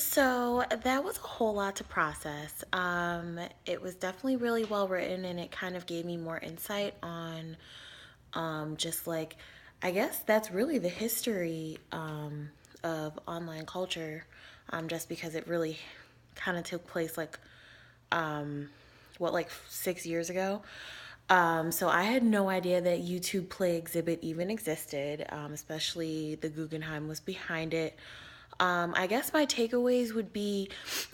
So that was a whole lot to process. It was definitely really well written, and it kind of gave me more insight on just like, I guess that's really the history of online culture, just because it really kind of took place like 6 years ago. So I had no idea that YouTube Play Exhibit even existed, especially the Guggenheim was behind it. I guess my takeaways would be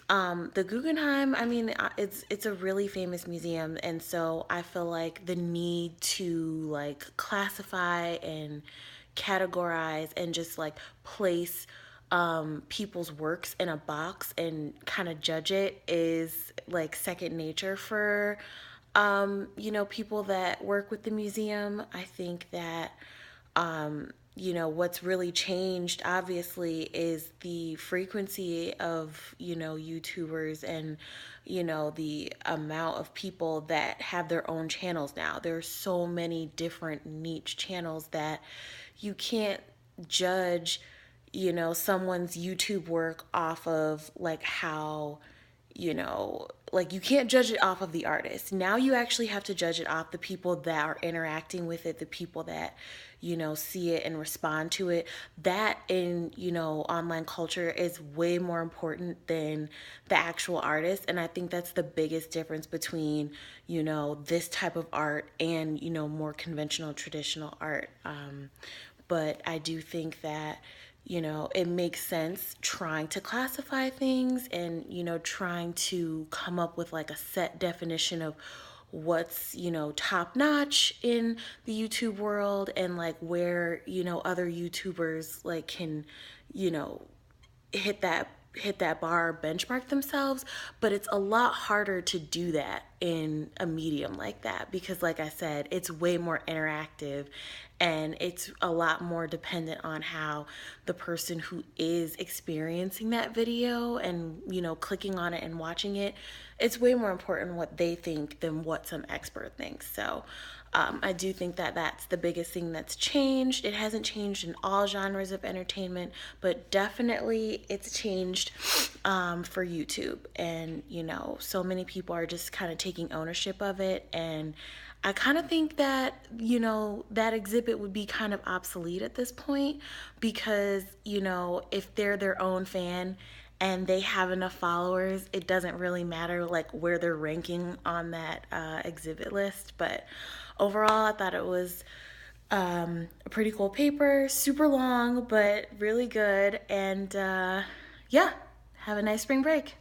the Guggenheim. I mean, it's a really famous museum, and so I feel like the need to like classify and categorize and just like place people's works in a box and kind of judge it is like second nature for people that work with the museum. I think that what's really changed obviously is the frequency of, YouTubers and, the amount of people that have their own channels now. There are so many different niche channels that you can't judge, someone's YouTube work off of like how like you can't judge it off of the artist. Now you actually have to judge it off the people that are interacting with it, the people that, see it and respond to it. That in, online culture is way more important than the actual artist. And I think that's the biggest difference between, this type of art and, more conventional traditional art. But I do think that, it makes sense trying to classify things and, trying to come up with like a set definition of what's, top notch in the YouTube world and like where, other YouTubers like can, you know, hit that bar, benchmark themselves. But it's a lot harder to do that in a medium like that because, like I said, it's way more interactive and it's a lot more dependent on how the person who is experiencing that video and, clicking on it and watching it, it's way more important what they think than what some expert thinks. So I do think that that's the biggest thing that's changed. It hasn't changed in all genres of entertainment, but definitely it's changed for YouTube. And, so many people are just kind of taking ownership of it. And I kind of think that, that exhibit would be kind of obsolete at this point because, if they're their own fan, and they have enough followers, it doesn't really matter like where they're ranking on that exhibit list. But overall, I thought it was a pretty cool paper, super long, but really good. And yeah, have a nice spring break.